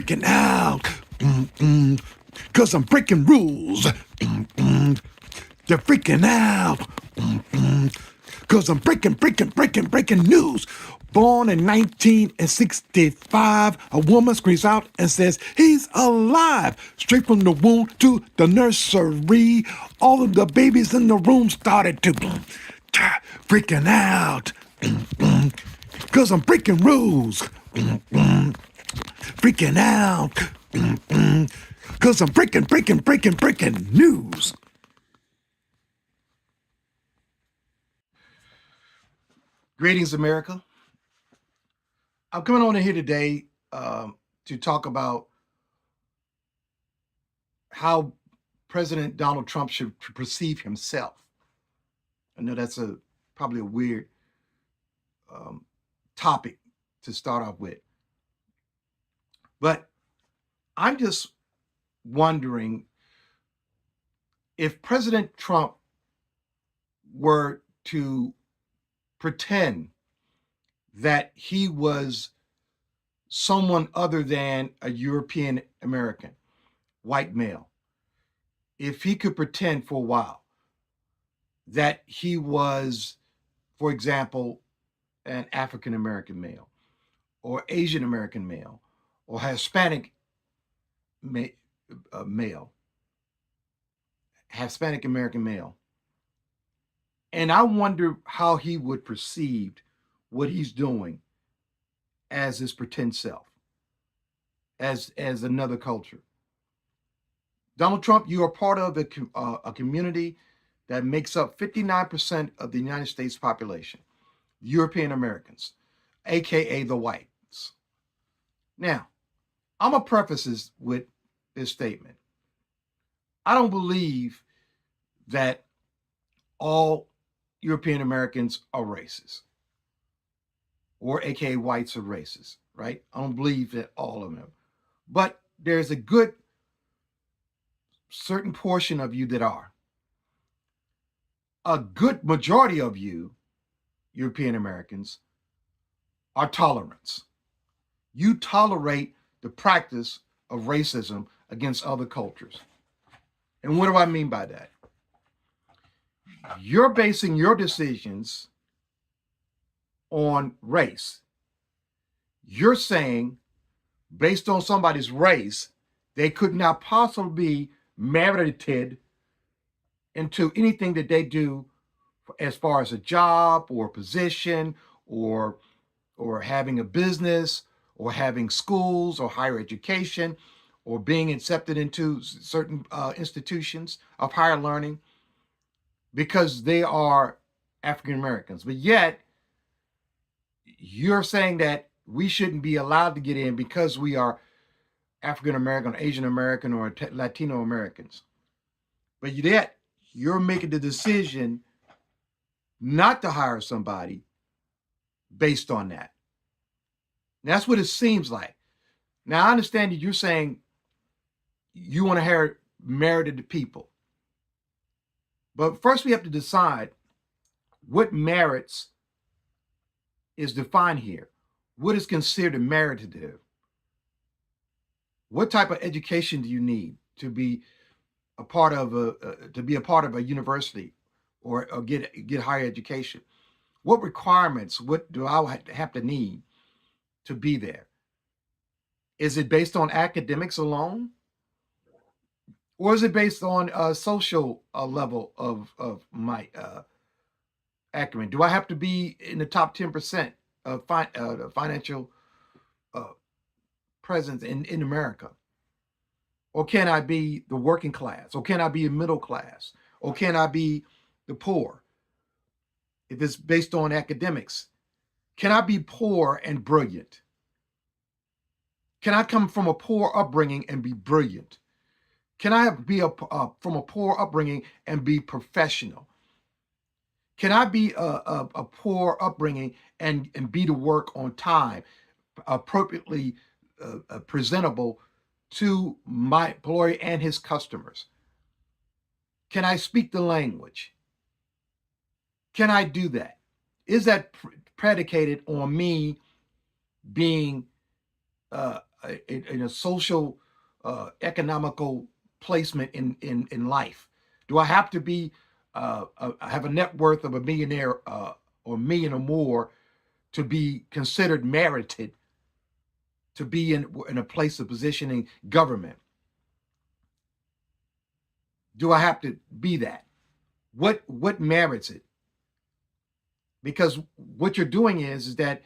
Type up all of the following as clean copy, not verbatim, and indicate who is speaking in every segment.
Speaker 1: freaking out. Cause I'm breaking rules. They're freaking out. Cause I'm breaking news. Born in 1965, a woman screams out and says, he's alive. Straight from the womb to the nursery. All of the babies in the room started to freaking out. Cause I'm breaking rules. Freaking out. Cause I'm breaking news. Greetings, America. I'm coming on in here today to talk about how President Donald Trump should perceive himself. I know that's probably a weird topic to start off with, but I'm just wondering if President Trump were to pretend that he was someone other than a European American, white male, if he could pretend for a while that he was, for example, an African American male, or Asian American male, or Hispanic male, Hispanic American male. And I wonder how he would perceive what he's doing as his pretend self, as another culture. Donald Trump, you are part of a community that makes up 59% of the United States population, European Americans, aka the whites. Now, I'm going to preface this with this statement. I don't believe that all European Americans are racist, or aka whites are racist, right? I don't believe that all of them. But there's a good certain portion of you that are. A good majority of you, European Americans, are tolerant. You tolerate the practice of racism against other cultures. And what do I mean by that? You're basing your decisions on race. You're saying, based on somebody's race, they could not possibly be merited into anything that they do as far as a job or a position or having a business or having schools or higher education or being accepted into certain institutions of higher learning because they are African Americans. But yet, you're saying that we shouldn't be allowed to get in because we are African American, Asian American, or Latino Americans. But yet, you're making the decision not to hire somebody based on that. And that's what it seems like. Now, I understand that you're saying you want to hire merited people. But first, we have to decide what merits is defined here. What is considered merited? What type of education do you need to be a part of a university or get higher education? What requirements? What do I have to need to be there? Is it based on academics alone, or is it based on a social level of my acumen? Do I have to be in the top 10% of financial presence in America? Or can I be the working class? Or can I be a middle class? Or can I be the poor? If it's based on academics, can I be poor and brilliant? Can I come from a poor upbringing and be brilliant? Can I be from a poor upbringing and be professional? Can I be a poor upbringing and be to work on time, appropriately presentable to my employer and his customers? Can I speak the language? Can I do that? Is that predicated on me being in a social, economical placement in life? Do I have to be have a net worth of a millionaire or a million or more to be considered merited to be in a place of position in government? Do I have to be that? What merits it? Because what you're doing is that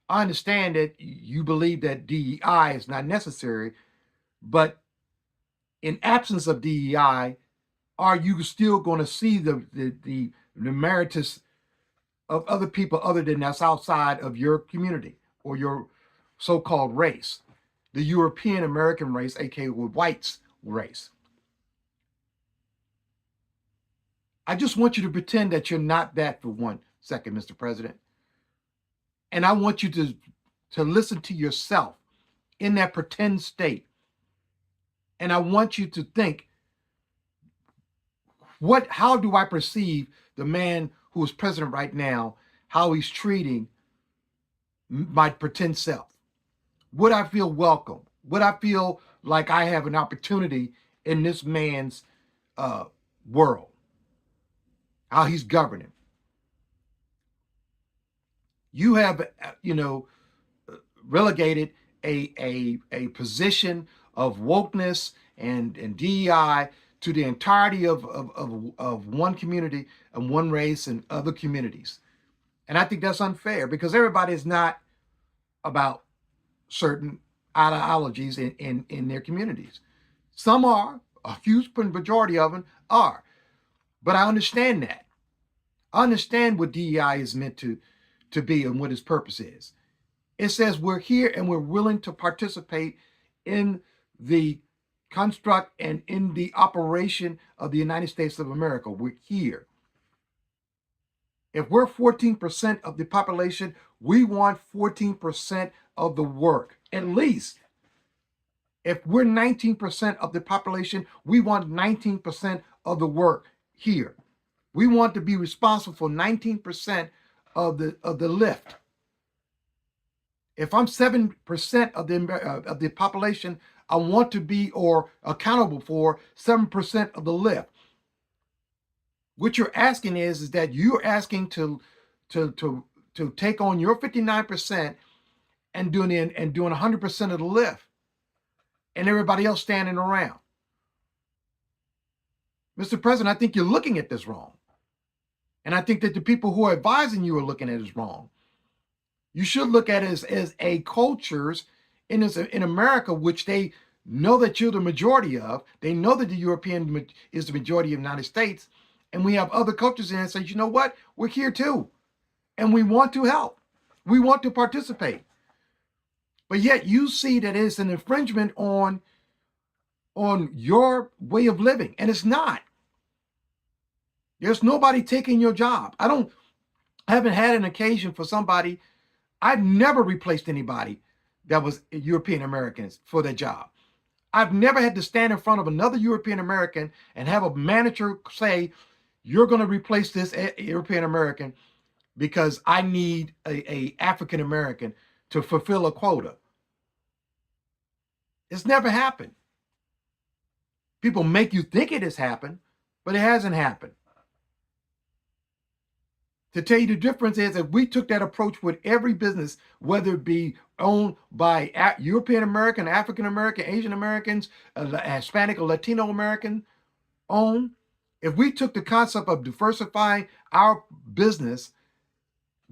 Speaker 1: I understand that you believe that DEI is not necessary, but in absence of DEI, are you still going to see the meritus of other people other than that's outside of your community or your so-called race, the European American race, aka whites race? I just want you to pretend that you're not that for 1 second, Mr. President. And I want you to listen to yourself in that pretend state. And I want you to think, how do I perceive the man who is president right now, how he's treating my pretend self? Would I feel welcome? Would I feel like I have an opportunity in this man's world? How he's governing? You have, relegated a position of wokeness and DEI to the entirety of one community and one race and other communities. And I think that's unfair because everybody is not about certain ideologies in their communities. Some are, a huge majority of them are. But I understand that. I understand what DEI is meant to be and what its purpose is. It says we're here and we're willing to participate in the construct and in the operation of the United States of America. We're here. If we're 14% of the population, we want 14% of the work, at least. If we're 19% of the population, we want 19% of the work here. We want to be responsible for 19% of the lift. If I'm 7% of the population, I want to be or accountable for 7% of the lift. What you're asking is that you're asking to take on your 59% and doing 100% of the lift, and everybody else standing around. Mr. President, I think you're looking at this wrong. And I think that the people who are advising you are looking at it wrong. You should look at it as a cultures in America, which they know that you're the majority of. They know that the European is the majority of the United States. And we have other cultures in it and say, you know what? We're here too. And we want to help. We want to participate. But yet you see that it's an infringement on your way of living. And it's not. There's nobody taking your job. I haven't had an occasion for somebody. I've never replaced anybody that was European Americans for their job. I've never had to stand in front of another European American and have a manager say, you're going to replace this European American because I need a African American to fulfill a quota. It's never happened. People make you think it has happened, but it hasn't happened. To tell you the difference is if we took that approach with every business, whether it be owned by European American, African American, Asian Americans, Hispanic or Latino American owned, if we took the concept of diversifying our business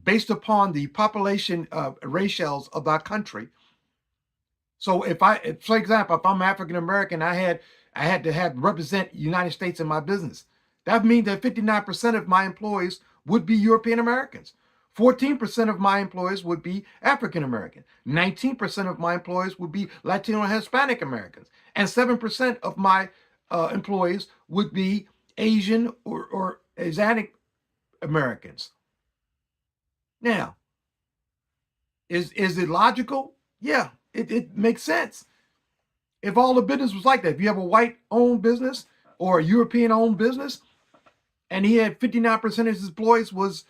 Speaker 1: based upon the population ratios of our country. So for example, if I'm African American, I had to represent United States in my business. That means that 59% of my employees would be European Americans. 14% of my employees would be African American. 19% of my employees would be Latino and Hispanic Americans. And 7% of my employees would be Asian or Asiatic Americans. Now, is it logical? Yeah, it makes sense. If all the business was like that, if you have a white-owned business or a European-owned business, and he had 59% of his employees was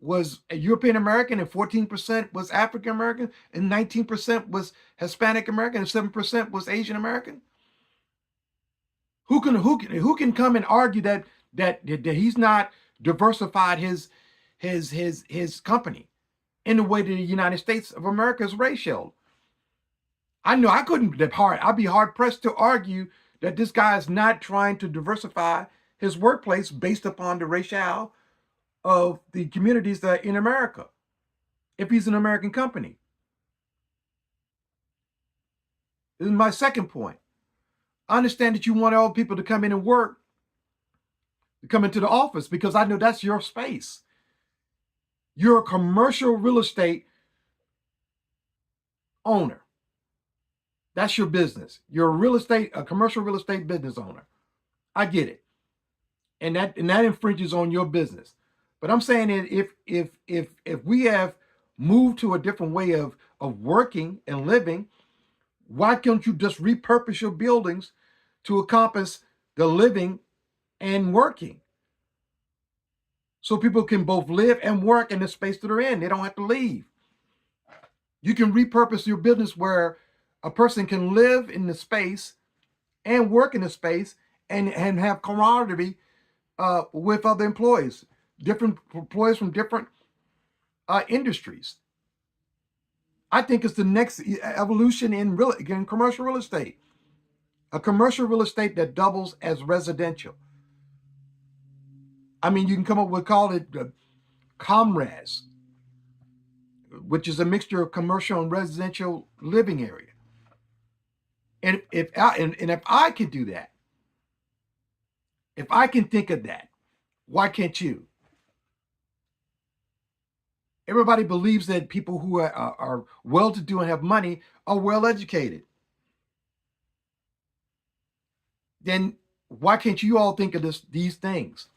Speaker 1: was European American, and 14% was African American, and 19% was Hispanic American, and 7% was Asian American? Who can come and argue that he's not diversified his company in the way that the United States of America is racial? I know I couldn't I'd be hard pressed to argue that this guy is not trying to diversify his workplace based upon the raciale of the communities that are in America, if he's an American company. This is my second point. I understand that you want all people to come in and work, to come into the office, because I know that's your space. You're a commercial real estate owner. That's your business. You're a commercial real estate business owner. I get it. And that infringes on your business. But I'm saying that if we have moved to a different way of working and living, why can't you just repurpose your buildings to encompass the living and working, so people can both live and work in the space that they're in? They don't have to leave. You can repurpose your business where a person can live in the space and work in the space and have camaraderie with other employees, different employees from different industries. I think it's the next evolution in commercial real estate. A commercial real estate that doubles as residential. I mean, you can come up with, call it ComRes, which is a mixture of commercial and residential living area. And if I can do that, if I can think of that, why can't you? Everybody believes that people who are well-to-do and have money are well-educated. Then why can't you all think of these things?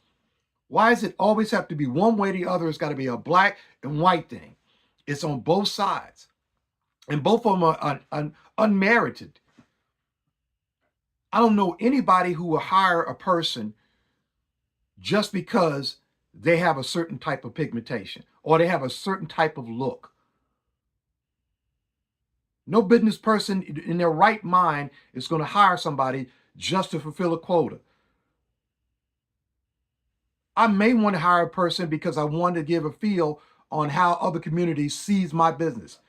Speaker 1: Why does it always have to be one way or the other? It's got to be a black and white thing. It's on both sides. And both of them are unmerited. I don't know anybody who will hire a person just because they have a certain type of pigmentation or they have a certain type of look. No business person in their right mind is going to hire somebody just to fulfill a quota. I may want to hire a person because I want to give a feel on how other communities sees my business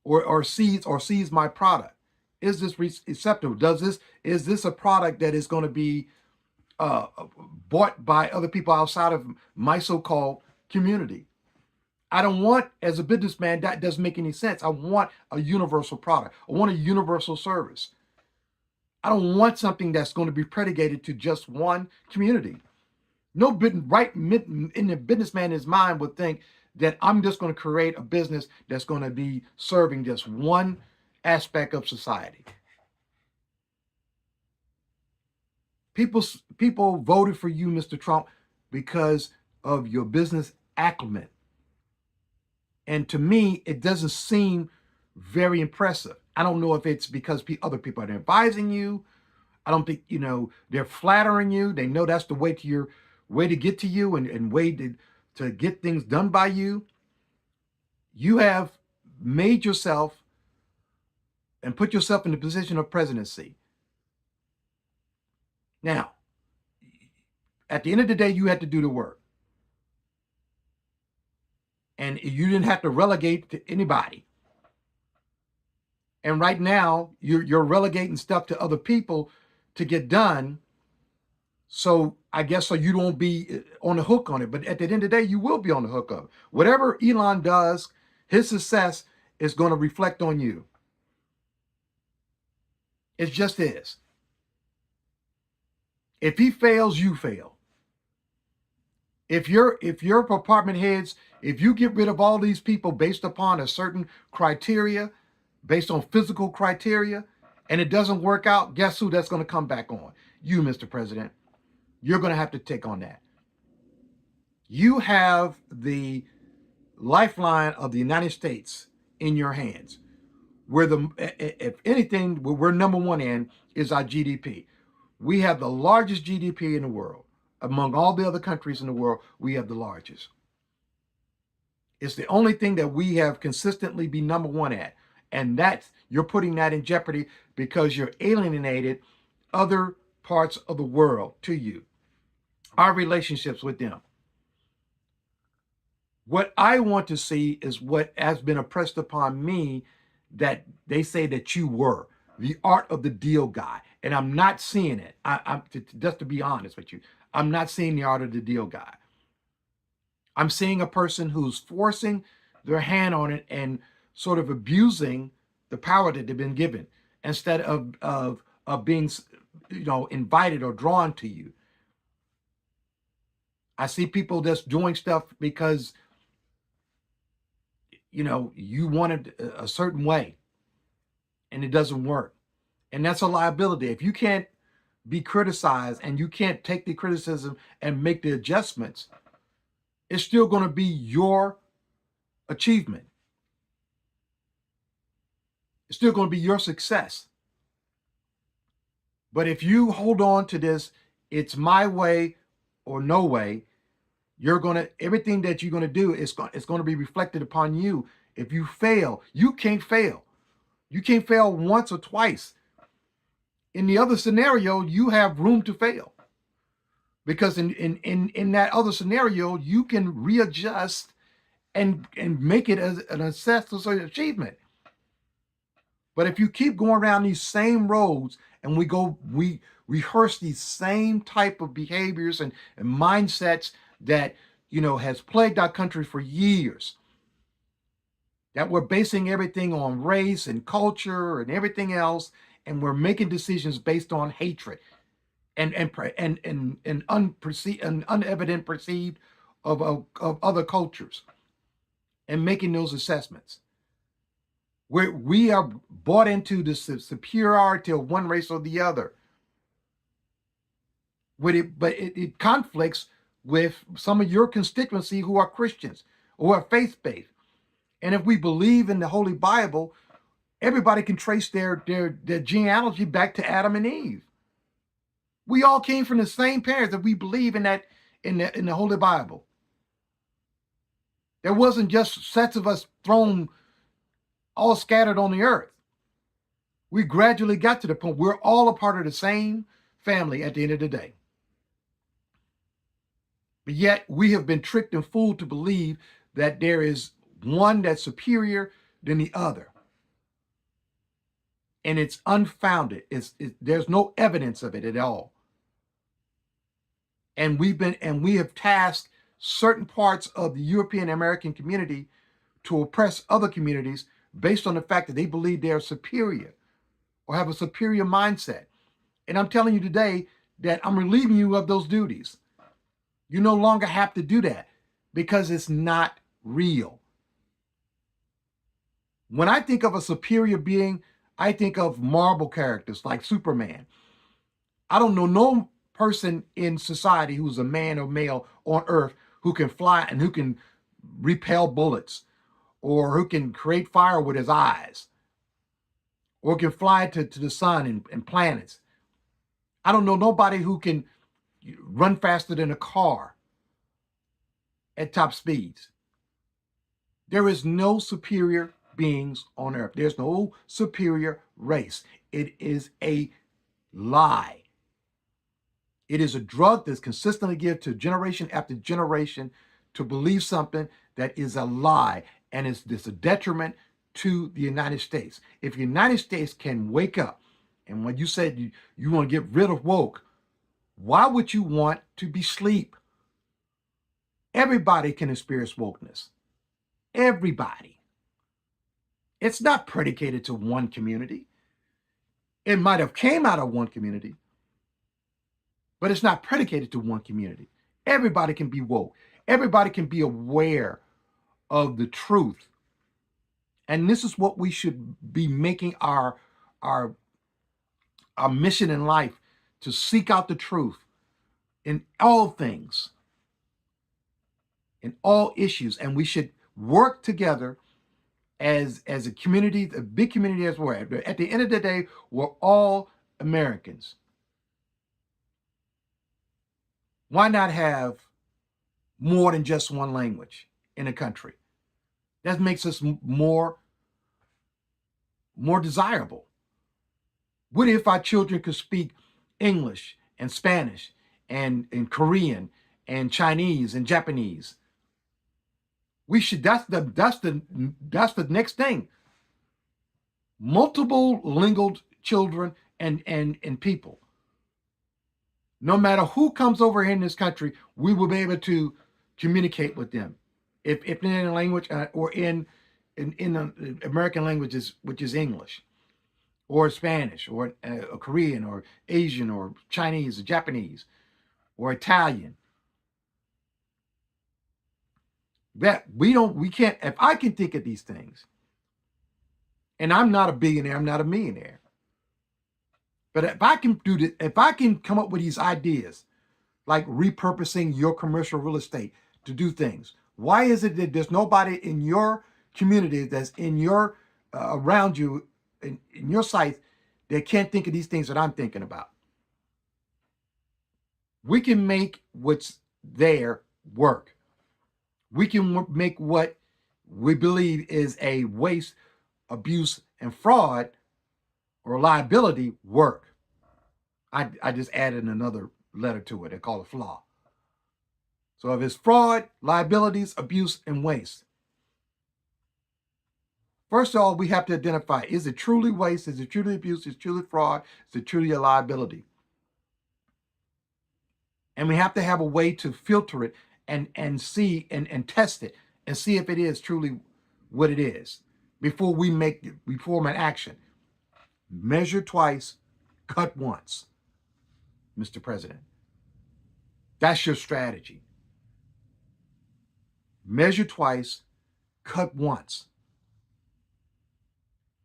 Speaker 1: or sees my product. Is this receptive? Is this a product that is going to be bought by other people outside of my so-called community? I don't want, as a businessman, that doesn't make any sense. I want a universal product. I want a universal service. I don't want something that's going to be predicated to just one community. No in the businessman's mind would think that I'm just going to create a business that's going to be serving just one aspect of society. People voted for you, Mr. Trump, because of your business acumen. And to me, it doesn't seem very impressive. I don't know if it's because other people are advising you. I don't think, they're flattering you. They know that's the way to get to you and way to get things done by you. You have made yourself and put yourself in the position of presidency. Now, at the end of the day, you had to do the work. And you didn't have to relegate to anybody. And right now, you're relegating stuff to other people to get done. So I guess so you don't be on the hook on it. But at the end of the day, you will be on the hook of it. Whatever Elon does, his success is going to reflect on you. It just is. If he fails, you fail. If your department heads, if you get rid of all these people based upon a certain criteria, based on physical criteria, and it doesn't work out, guess who that's going to come back on? You, Mr. President. You're going to have to take on that. You have the lifeline of the United States in your hands. If anything, where we're number one in is our GDP. We have the largest GDP in the world. Among all the other countries in the world, we have the largest. It's the only thing that we have consistently been number one at. And that's, you're putting that in jeopardy because you're alienated other parts of the world to you, our relationships with them. What I want to see is what has been impressed upon me, that they say that you were the art of the deal guy. And I'm not seeing it. Just to be honest with you, I'm not seeing the art of the deal guy. I'm seeing a person who's forcing their hand on it and sort of abusing the power that they've been given instead of being, invited or drawn to you. I see people just doing stuff because, you wanted a certain way and it doesn't work. And that's a liability. If you can't be criticized and you can't take the criticism and make the adjustments, it's still going to be your achievement. It's still going to be your success. But if you hold on to this, it's my way or no way, everything that you're going to do is going to be reflected upon you. If you fail, you can't fail. You can't fail once or twice. In the other scenario, you have room to fail. Because in that other scenario, you can readjust and make it as an successful achievement. But if you keep going around these same roads and we rehearse these same type of behaviors and mindsets that, has plagued our country for years, that we're basing everything on race and culture and everything else, and we're making decisions based on hatred and unevident perceived of other cultures, and making those assessments. We are bought into the superiority of one race or the other. But it conflicts with some of your constituency who are Christians or are faith-based. And if we believe in the Holy Bible, everybody can trace their genealogy back to Adam and Eve. We all came from the same parents that we believe in that in the Holy Bible. There wasn't just sets of us thrown all scattered on the earth. We gradually got to the point we're all a part of the same family at the end of the day. But yet we have been tricked and fooled to believe that there is one that's superior than the other. And it's unfounded. There's no evidence of it at all. And we have tasked certain parts of the European American community to oppress other communities based on the fact that they believe they are superior or have a superior mindset. And I'm telling you today that I'm relieving you of those duties. You no longer have to do that because it's not real. When I think of a superior being, I think of Marvel characters like Superman. I don't know no person in society who's a man or male on earth who can fly and who can repel bullets, or who can create fire with his eyes, or can fly to the sun and planets. I don't know nobody who can run faster than a car at top speeds. There is no superior beings on earth. There's no superior race. It is a lie. It is a drug that's consistently given to generation after generation to believe something that is a lie, and it's a detriment to the United States. If the United States can wake up, and when you said you want to get rid of woke, why would you want to be asleep? Everybody can experience wokeness. Everybody. It's not predicated to one community. It might have came out of one community, but it's not predicated to one community. Everybody can be woke. Everybody can be aware of the truth. And this is what we should be making our mission in life, to seek out the truth in all things, in all issues. And we should work together as a community, a big community as well. At the end of the day, we're all Americans. Why not have more than just one language in a country? That makes us more desirable. What if our children could speak English and Spanish and Korean and Chinese and Japanese? We should. That's the next thing. Multiple lingual children and people. No matter who comes over here in this country, we will be able to communicate with them. If in a language or in American languages, which is English or Spanish or Korean or Asian or Chinese or Japanese or Italian. That we can't. If I can think of these things, and I'm not a billionaire, I'm not a millionaire. But if I can do this, if I can come up with these ideas, like repurposing your commercial real estate to do things, why is it that there's nobody in your community that's in your around you in your sites that can't think of these things that I'm thinking about? We can make what's there work. We can make what we believe is a waste, abuse, and fraud or liability work. I just added another letter to it. I call it flaw. So if it's fraud, liabilities, abuse, and waste, first of all, we have to identify, is it truly waste? Is it truly abuse? Is it truly fraud? Is it truly a liability? And we have to have a way to filter it and see and test it and see if it is truly what it is before we form an action. Measure twice, cut once, Mr. President. That's your strategy. Measure twice, cut once.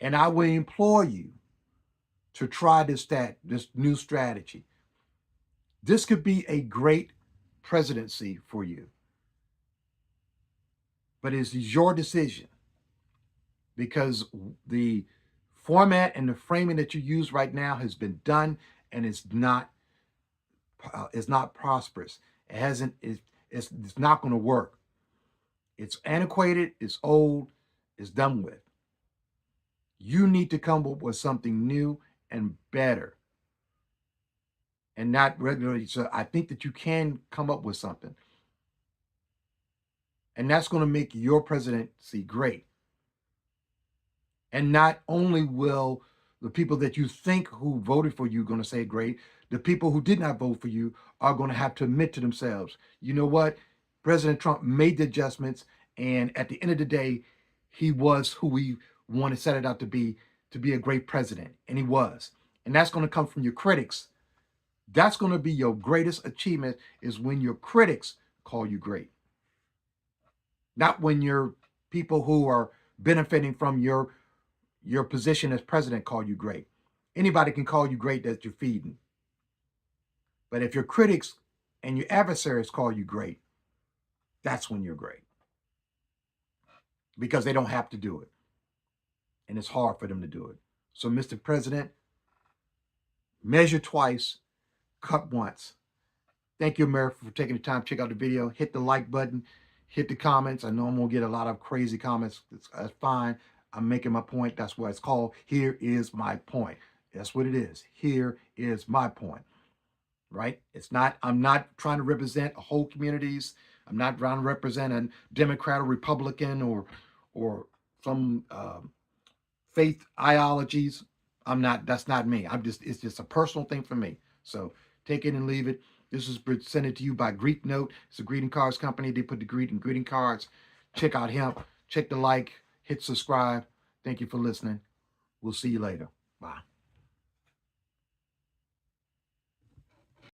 Speaker 1: And I will implore you to try this new strategy. This could be a great presidency for you. But it's your decision, because the format and the framing that you use right now has been done and it's not prosperous. It's not going to work. It's antiquated, it's old, it's done with. You need to come up with something new and better. And not regularly. So I think that you can come up with something. And that's going to make your presidency great. And not only will the people that you think who voted for you going to say great, the people who did not vote for you are going to have to admit to themselves, you know what? President Trump made the adjustments, and at the end of the day, he was who we wanted to set it out to be a great president, and he was. And that's going to come from your critics. That's going to be your greatest achievement, is when your critics call you great. Not when your people who are benefiting from your position as president call you great. Anybody can call you great that you're feeding. But if your critics and your adversaries call you great, that's when you're great. Because they don't have to do it. And it's hard for them to do it. So, Mr. President, measure twice, cut once. Thank you, America, for taking the time to check out the video. Hit the like button. Hit the comments. I know I'm going to get a lot of crazy comments. That's fine. I'm making my point. That's what it's called. Here is my point. That's what it is. Here is my point. Right? I'm not trying to represent whole communities. I'm not trying to represent a Democrat or Republican or some faith ideologies. That's not me. It's just a personal thing for me. So take it and leave it. This is presented to you by Greek Note. It's a greeting cards company. They put the greeting cards. Check out him. Check the like. Hit subscribe. Thank you for listening. We'll see you later. Bye.